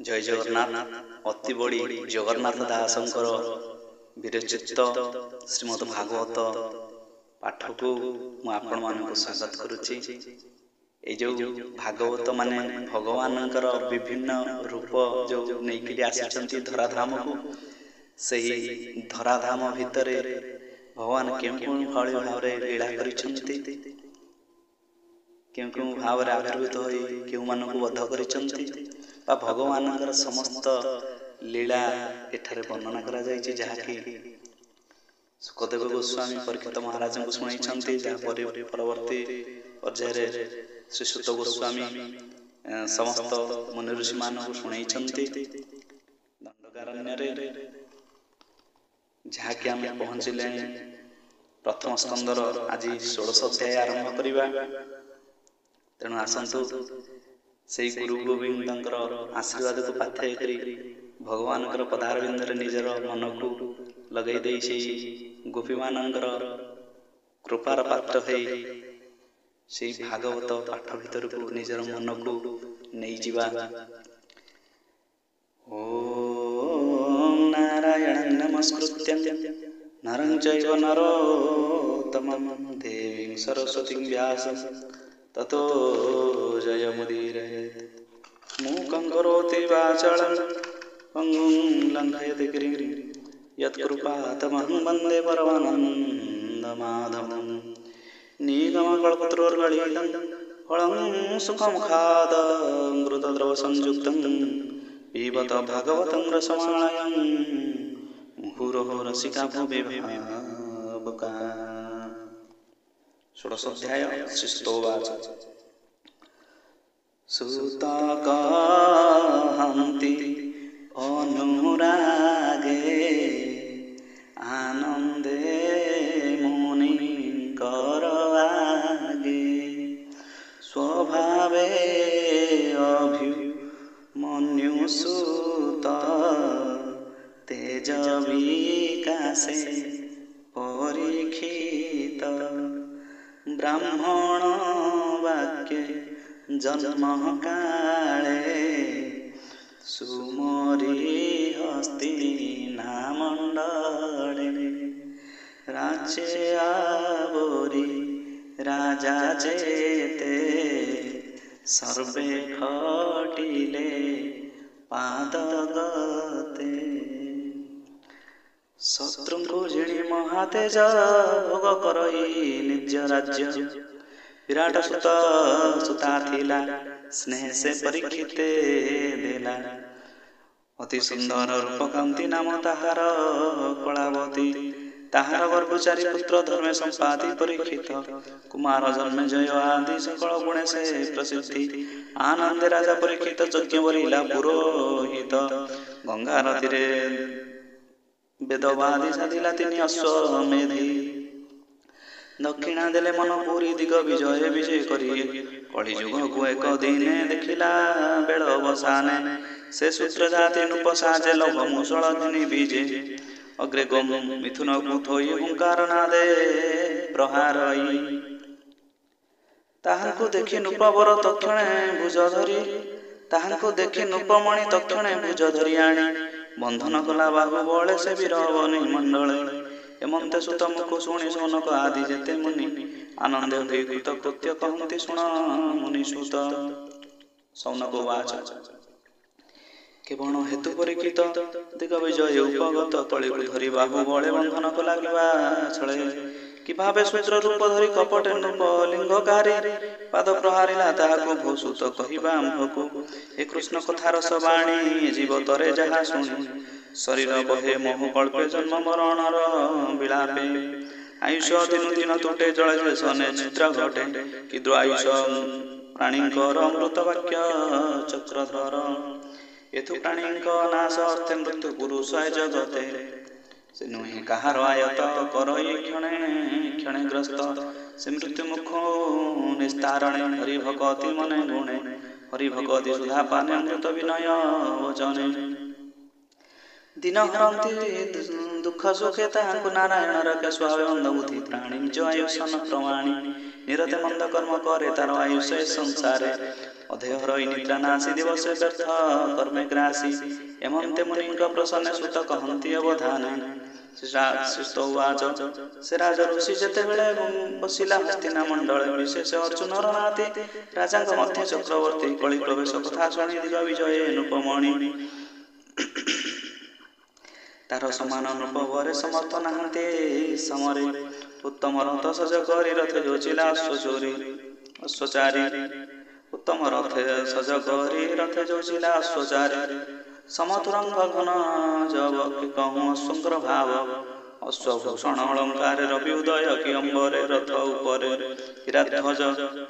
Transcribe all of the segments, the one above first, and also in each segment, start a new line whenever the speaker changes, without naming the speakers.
जय जगन्नाथ। अति बड़ी जगन्नाथ दासंकर विरचित श्रीमद भागवत पाठ को आपण मानक स्वागत करुच्ची। ए जो भागवत माने भगवान विभिन्न रूप जो नहीं आसी धराधाम को सही धराधाम भितर भगवान केउं भली भाव लीला करिसेंती केउं भाव आविर्भूत होई केउं मानक वध करिसेंती बा भगवान समस्त लीला एठारे वर्णना करा जायछि जहाँकि सुखदेव गोस्वामी परीक्षित महाराज को शुणाई परवर्ती पर्याय श्री सुत गोस्वामी समस्त मुनि ऋषि मान शुणाई दंडकारण्य जहाँकि आम पहुँचले प्रथम स्कंदर आज 16 अध्याय आरंभ करवा। तेणु आसतु से गुरु गोविंद आशीर्वाद को पाथ्य करी भगवान पदारविंद निजर मन को लगे दे से गोपी मान कृपार पात्र से भागवत पाठ भीतर को निजर मन को नहीं जीवा। ओम नारायण नमस्कृत्य नरं चैव नरोत्तमं देवीं सरस्वतीं व्यासं ततो जयमुदीरयेत्। मूकं करोति वाचालं पंगुं लङ्घयति गिरिं यत्कृपातमहं वन्दे परमानन्दमाधवं। निगमकल्पतरोर्गलितं फलं सुखमुखादमृतद्रवसंयुक्तं पिबत भागवतं रसमालयं मुहुरहो रसिका भुवि भावुका। 16 अध्याय श्रीस्तोवाच। सुतकहन्ति अनुरागे आनन्दे मुनिकर आगे स्वभावे अभिमन्युसुत तेज विकासे परीक्षित ब्राह्मण वाक्ये जन्म काले सुमरी हस्तिनामण्डले राज्ये आवरी राजा चेते सर्वे खटिले पादगते शत्रु जिणी महातेज भोग करई निज राज्य विराट सुत सुता थिला स्नेह से परीक्षिते देला। अति सुंदर रूपकांति नाम ताहार कलावती ताहार गर्भचारी पुत्र धर्मे संपाति परीक्षित कुमार जन्मे जय आदि सकल गुणे से प्रसिद्धि आनंदे राजा परीक्षित यज्ञ बरिला पुरोहित गंगा नदीरे वेदवादी साधिला तिनि अश्वमेधि दक्षिणा देले मन पूरी दिग विजय विजय करी कलिजुग को एक दिने देखिला बेल अवसाने से सूत्र जाति नुपसाजे लभ मुसळ धिनी बीजे अग्रे गम मिथुन कुथोई हुंकार नादे प्रहारई ताहांको देखि नुपवर तक्षणे भुज धरी ताहांको देखि नुपमणि तक्षणे भुज धरी आणी बंधन कला बाहु बळे से वीरवनि मंडले हेमंत सुत मुख शुणी सौनक आदि जेते मुनि आनंद होई कृत कृत्य कहन्ति शुण मुनि सुत। सौनक वाच केवल हेतु परीक्षित दिग विजय उपगत तली धरी बाहु बळे बंधन कला छळे कि भावे सूत्र रूप धरी कपटे नृप लिंगकारी पाद प्रहारिला ताहाको भूसुत कहिबा आम्भको हे कृष्ण कथा रस बाणी जीव तरे जहा शुणी शरीर बहे मोह कल्पे जन्म मरणर विलापे आयुष दिन दिन तुटे जले जले सने चित्र घटे किद्र आयुष प्राणींकर अमृत वाक्य चक्रधर एथु प्राणींक नाश अर्थे मृत्यु पुरुष जगते से नुहे कहार आयत करई क्षणे क्षणे ग्रस्त से मृत्यु मुख निस्तारणे हरि भगवती मने गुणे हरि भगवती सुधा पाने अमृत विनय वचने दिन हरंती दुख सुखे ताहांकु नारायण रखे स्वावे मंद बुद्धि प्राणी जो आयुष न प्रमाणी निरते मंद कर्म करे तार आयुष संसारे ଅଧେହର ନିଦ୍ରା ନାସି ଦିବସେ ବ୍ୟର୍ଥ କର୍ମେ ଗ୍ରାସୀ ଏମନ୍ତେ ମୁନିଙ୍କ ପ୍ରସନ୍ନେ ସୁତ କହନ୍ତି ଅବଧାନେ। ଶ୍ରୀସ୍ତୌବାଚ ସେ ରାଜ ଋଷି ଯେତେବେଳେ ବସିଲା ହସ୍ତିନା ମଣ୍ଡଳେ ବିଶେଷ ଅର୍ଜୁନର ନାତି ରାଜାଙ୍କ ମଧ୍ୟ ଚକ୍ରବର୍ତ୍ତୀ କଳି ପ୍ରବେଶ କଥା ଶୁଣି ଦିଗ ବିଜୟ ନୃପମଣି ତାର ସମାନ ନୃପବରେ ସମର୍ଥ ନାହାନ୍ତି ସମରେ ଉତ୍ତମ ରଥ ସଜ କରି ରଥ ଯୋଚିଲା ଅଶ୍ୱଚାରୀ ଉତ୍ତମ ରଥ ସଜ କରି ରଥ ଯୋଚିଲା ଅଶ୍ୱଚାରୀ ସମତୁରଙ୍ଗ ଘନ ଜବ କି କହୁଁ ଅଶ୍ୱଙ୍କର ଭାବ ଅଶ୍ୱଭୂଷଣ ଅଳଙ୍କାରେ ରବି ଉଦୟ କି ଅମ୍ବରେ ରଥ ଉପରେ ହୀରାଧ୍ୱଜ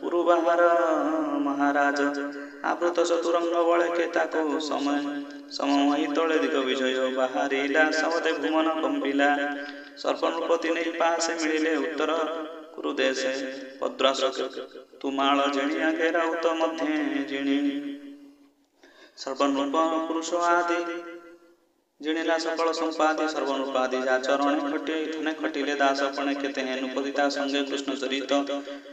ପୁରୁ ବାହାର ମହାରାଜ ଆବୃତ ଚତୁରଙ୍ଗ ବଳେ କେ ତାକୁ ସମମହି ତଳେ ଦିଗ ବିଜୟ ବାହାରିଲା ସମତେ ଭୁମନ କମ୍ପିଲା ସର୍ବନୃପତି ନେଇ ପାଶେ ମିଳିଲେ ଉତ୍ତର କୁରୁଦେଶେ ଭଦ୍ରାସ ତୁମାଳ ଜିଣିଆ ଘେରା ଉତ ମଧ୍ୟେ ଜିଣି ସର୍ବନୃପ ପୁରୁଷ ଆଦି ଜିଣିଲା ସକଳ ସମ୍ପାଦି ସର୍ବନୃପାଦି ଯାଚରଣେ ଖଟି ଧନେ ଖଟିଲେ ଦାସ ପଣେ କେତେ ନୃପତି ତା ସଙ୍ଗେ କୃଷ୍ଣ ଚରିତ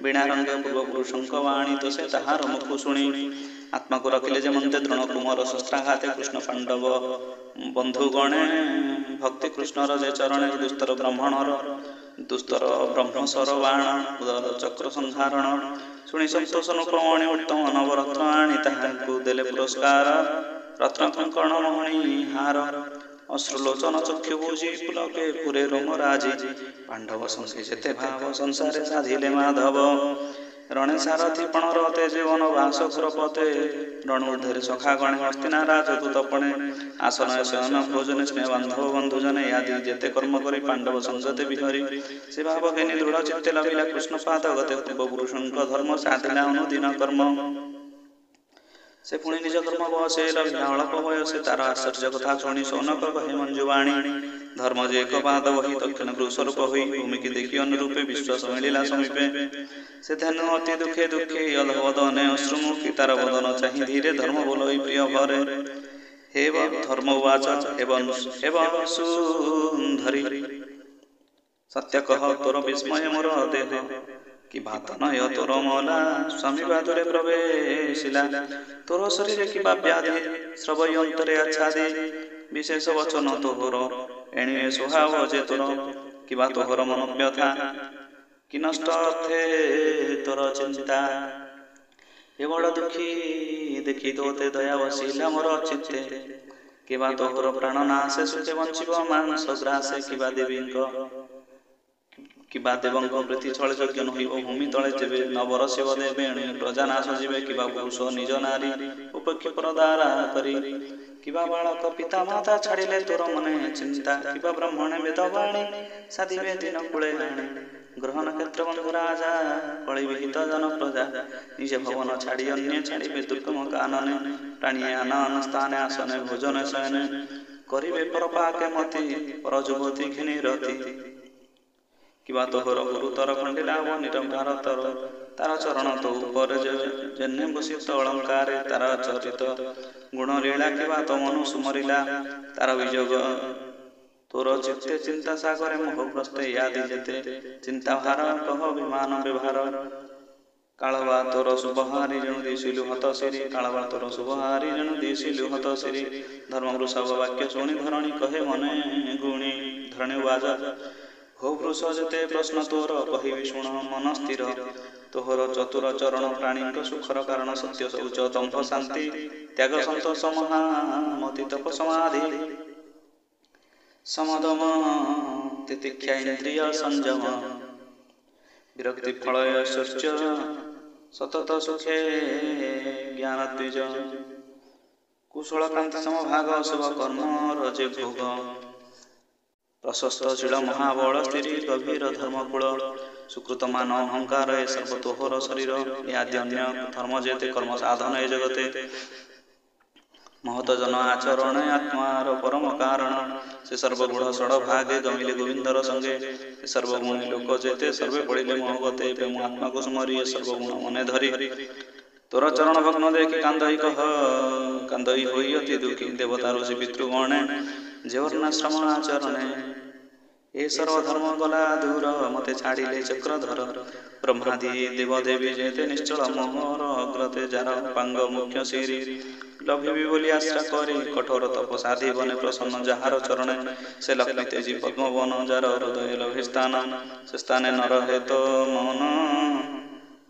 ବିଣା ରଙ୍ଗେ ପୂର୍ବ ପୁରୁଷଙ୍କ ବାଣୀ ତ ସେ ତାହାର ମୁଖ ଶୁଣି ଆତ୍ମାକୁ ରଖିଲେ ଯେ ମନ୍ତେ ଦ୍ରୋଣ କୁମର ଶସ୍ତ୍ରାଘାତେ କୃଷ୍ଣ ପାଣ୍ଡବ ବନ୍ଧୁଗଣେ ଭକ୍ତି କୃଷ୍ଣର ଯେ ଚରଣେ ଦୁସ୍ତର ବ୍ରହ୍ମସର ବାଣ ଉଦର ଚକ୍ର ସଂହାରଣ ଶୁଣି ସନ୍ତୋଷ ନୃପମଣି ଉତ୍ତମ ନବରତ୍ନ ଆଣି ତାହାଙ୍କୁ ଦେଲେ ପୁରସ୍କାର ରତ୍ନ କଙ୍କଣ ମଣି ହାର ଅଶ୍ରୁଲୋଚନ ଚକ୍ଷୁ ବୁଝି ପୁଲକେ ପୁରେ ରୋମରାଜି ପାଣ୍ଡବ ସଙ୍ଗେ ଯେତେ ଭାବ ସଂସାରେ ସାଧିଲେ ମାଧବ ରଣେ ସାରଥି ପଣରତେ ଜୀବନ ବାସ ଖୁରପତେ ରଣୁର୍ଦ୍ଧରେ ସଖା ଗଣେ ହସ୍ତିନା ରାଜଦୂତ ପଣେ ଆସନ ଶୟନ ଭୋଜନେ ସ୍ନେହ ବାନ୍ଧବ ବନ୍ଧୁଜନେ ଆଦି ଯେତେ କର୍ମ କରି ପାଣ୍ଡବ ସଂଗତେ ବିହରି ସେ ଭାବ ଘେନି ଦୃଢ଼ ଚିତ୍ତେ ଲଭିଲା କୃଷ୍ଣ ପାଦ ଗତେ ପୂର୍ବ ପୁରୁଷଙ୍କ ଧର୍ମ ସାଧିଲା ଅନୁଦିନ କର୍ମ ସେ ପୁଣି ନିଜ କର୍ମ ବୟସେ ଲଭିଲା ଅଳପ ବୟସେ ତାର ଆଶ୍ଚର୍ଯ୍ୟ କଥା ଶୁଣି ସୌନକ କହେ ମଞ୍ଜୁବାଣୀ ଧର୍ମ ଯେ ଏକ ପାଦ ବହି ଦକ୍ଷିଣ ବୃଷରୂପ ହୋଇ ଭୂମିକି ଦେଖି ଅନୁରୂପେ ବିଶ୍ୱାସ ମିଳିଲା ସମୀପେ ସେ ଧେନୁ ଅତି ଦୁଃଖେ ଅଧବଦନେ ଅଶ୍ରୁମୁଖୀ ତାର ବଦନ ଚାହିଁ ଧୀରେ ଧର୍ମ ବୋଲଇ ପ୍ରିୟ ଭରେ ହେବ ଧର୍ମ ଉବାଚ ଏବଂ ସୁନ୍ଧରି ସତ୍ୟ କହ ତୋର ବିସ୍ମୟ ମୋର ଦେହ କି ଭାତ ନୟ ତୋର ମଲା ସ୍ୱାମୀ ବାଦୁରେ ପ୍ରବେଶିଲା ତୋର ଶରୀରେ କିବା ବ୍ୟାଧି ଶ୍ରବଇ ଅନ୍ତରେ ଆଚ୍ଛାଦି ବିଶେଷ ବଚନ ତୋହର ଏଣିଏ ସ୍ୱଭାବ ଯେ ତୋର କିବା ତୋହର ମନ ବ୍ୟଥା କି ନଷ୍ଟ ଅର୍ଥେ ତୋର ଚିନ୍ତା ଏ ବଡ଼ ଦୁଃଖୀ ଦେଖି ତୋତେ ଦୟା ବସିଲା ମୋର ଚିତ୍ତେ କିବା ତୋହର ପ୍ରାଣ ନାଶେ ସୁଖେ ବଞ୍ଚିବ ମାଂସ ଗ୍ରାସେ କିବା ଦେବଙ୍କ ପ୍ରୀତି ଛଳେ ଯଜ୍ଞ ନହିବ ଭୂମି ତଳେ ଯେବେ ନବରସିବ ଦେବେ ଏଣୁ ପ୍ରଜା ନାଶ ଯିବେ କିବା ପୁରୁଷ ନିଜ ନାରୀ ଉପେକ୍ଷୀ ପରଦାରା କରି କିବା ବାଳକ ପିତା ମାତା ଛାଡ଼ିଲେ ତୋର ମନେ ଚିନ୍ତା କିବା ବ୍ରାହ୍ମଣେ ବେଦବାଣୀ ସାଧିବେ ଦିନ କୂଳେ ଆଣି ଗ୍ରହଣ କ୍ଷେତ୍ର ବନ୍ଧୁ ରାଜା କଳି ବିହିତ ଜନ ପ୍ରଜା ନିଜେ ଭବନ ଛାଡ଼ି ଅନ୍ୟ ଛାଡ଼ିବେ ଦୁର୍ଗମ କାନନେ ପ୍ରାଣୀଏ ଆନ ସ୍ଥାନେ ଆସନେ ଭୋଜନ ଶୟନେ କରିବେ ପରପାକେ ମତି ପର ଯୁବତୀ ଘିନି ରତି କିବା ତୋହର ଗୁରୁତର ଖଣ୍ଡିଲା ବନିର ଭାରତର ତାର ଚରଣ ତୋ ଉପରେ ଯେନେ ବସିତ ଅଳଙ୍କାରେ ତାର ଚରିତ ଗୁଣ ଲୀଳା କିବା ତ ମନୁ ସୁମରିଲା ତାର ବିଯୋଗ ତୋର ଚିତ୍ତେ ଚିନ୍ତା ସାଗରେ ମୋହଗ୍ରସ୍ତେ ଆଦି ଯେତେ ଚିନ୍ତା ଭାର କହ ବିମାନ ବ୍ୟବହାର କାଳବା ତୋର ଶୁଭହାରି ଜଣୁ ଦିଶିଲୁ ହତ ସିରି କାଳବା ତୋର ଶୁଭହାରି ଜଣୁ ଦିଶିଲୁ ହତ ସିରି ଧର୍ମ ବୃଷଭ ବାକ୍ୟ ଶୁଣି ଧରଣୀ କହେ ମନେ ଗୁଣି ଧରଣୀ ବାଜ ହୋ ବୃଷ ଯେତେ ପ୍ରଶ୍ନ ତୋର କହିବି ଶୁଣ ମନ ସ୍ଥିର ତୋହର ଚତୁର ଚରଣ ପ୍ରାଣୀଙ୍କ ସୁଖର କାରଣ ସତ୍ୟ ଶୌଚ ଦମ୍ଭ ଶାନ୍ତି ତ୍ୟାଗ ସନ୍ତୋଷ ମହାମତି ତପ ସମାଧି ସମଦମ ତିତିକ୍ଷା ଇନ୍ଦ୍ରିୟ ସଂଯମ ବିରକ୍ତି ଫଳୟ ଐଶ୍ୱର୍ଯ୍ୟ ସତତ ସୁଖେ ଜ୍ଞାନ ଦ୍ୱିଜ କୁଶଳ କାନ୍ତି ସମଭାଗ ଶୁଭ କର୍ମର ଯେ ଭୋଗ ପ୍ରଶସ୍ତ ଶିଳ ମହାବଳ ସ୍ଥିରୀ ଗଭୀର ଧର୍ମକୂଳ ସୁକୃତ ମାନ ଅହଙ୍କାର ଏ ସର୍ବ ତୋହର ଶରୀର ଏ ଆଦି ଅନ୍ୟ ଧର୍ମ ଯେତେ କର୍ମ ସାଧନ ଏ ଜଗତେ ମହତ ଜନ ଆଚରଣ ଆତ୍ମାର ପରମ କାରଣ ସେ ସର୍ବଗୁଣ ଷଡ଼ ଭାগে ଗମିଲେ ଗୋବିନ୍ଦର ସଙ୍ଗେ ଏ ସର୍ବଗୁଣୀ ଲୋକ ଯେତେ ସର୍ବେ ପଡ଼ିଲେ ମହଗତେ ଏବେ ମୁଁ ଆତ୍ମାକୁ ସ୍ମରି ଏ ସର୍ବଗୁଣ ମନେ ଧରି ତୋର ଚରଣ ଭଗ୍ନ ଦେଖି କାନ୍ଦଇ ହୋଇ ଅତି ଦୁଃଖୀ ଦେବତା ଋଷି ପିତୃଗଣେ ଜେବର୍ଣ୍ଣାଶ୍ରମ ଆଚରଣେ ଏ ସର୍ବଧର୍ମ ଗଲା ଦୂର ମତେ ଛାଡ଼ିଲେ ଚକ୍ରଧର ବ୍ରହ୍ମାଦି ଦେବଦେବୀ ଯେତେ ନିଶ୍ଚଳ ମୋହର ଅଗ୍ରତେ ଯାର ପାଙ୍ଗ ମୁଖ୍ୟ ଶିରି ଲଭିବି ବୋଲି ଆଶ୍ରା କରି କଠୋର ତପସାଧି ବନେ ପ୍ରସନ୍ନ ଯାହାର ଚରଣେ ସେ ଲକ୍ଷ୍ମୀ ତେଜି ପଦ୍ମବନ ଯାର ହୃଦୟ ଲଭେ ସ୍ଥାନ ସେ ସ୍ଥାନେ ନର ହେତ ମନ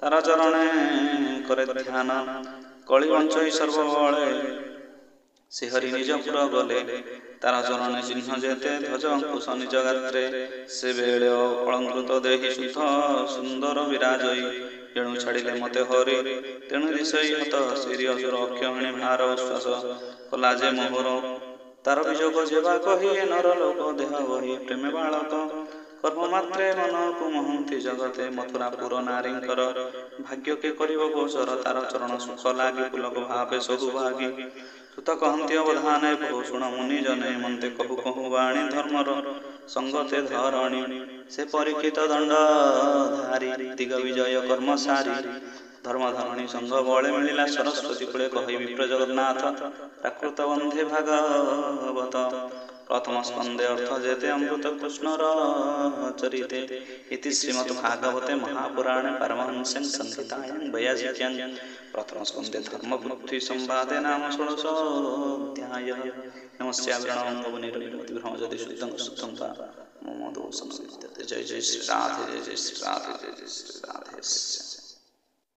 ତାର ଚରଣେ করে ধ্যান কলি বঞ্চই সর্ববলে শ্রীহরি নিজ পুর গলে তার চরণে চিহ্ন যেতে ধ্বজ অঙ্কুশ নিজ গাত্রে সে বেড়ে অলঙ্কৃত দেহি শুদ্ধ সুন্দর বিরাজয়ী তেণু ছাড়িলে মতে হরি তেণু দিশই হত শ্রী অসুর অক্ষয়ণী ভার উচ্ছ্বাস কলা যে মোহর তার বিযোগ যেবা কহি নর লোক দেহ বহি প্রেমে বালক কর্ম মাত্রে মনকু মহন্তি জগতে মথুরাপুর নারীঙ্কর ভাগ্যকে করিব গোচর তার চরণ সুখ লাগি পুলক ভাবে সহু ভাগি সুত কহନ୍ତି অবধানে বহু শুণ মুনি জনে মন্তে কহু কহু বাণী ধর্মর সঙ্গতে ধরণী সে পরীক্ষিত দণ্ড ধারি দিগ বিজয় কর্ম সারি ধর্মধরণী সঙ্গ বলে মিলিলা সরস্বতী কূলে কহি বিপ্র জগন্নাথ প্রাকৃত বন্ধে ভাগবত প্রথম স্কন্ধে অর্থ যেতে অমৃত কৃষ্ণর চরিতে ইতি শ্রীমৎ ভাগবতে মহাপুরাণে পরমহংসং সংহিতায়াং বৈয়াসিক্যাং প্রথম স্কন্ধে ধর্মবুদ্ধি সংবাদে নাম ষোড়শোऽধ্যায় নমস্যাগ্रणं মুনির্বিভ্রমযতি শুদ্ধং শুদ্ধং তা মম দোষং বিদ্যতে জয় জয় শ্রী রাধে জয় জয় শ্রী রাধে জয় জয় শ্রী রাধে।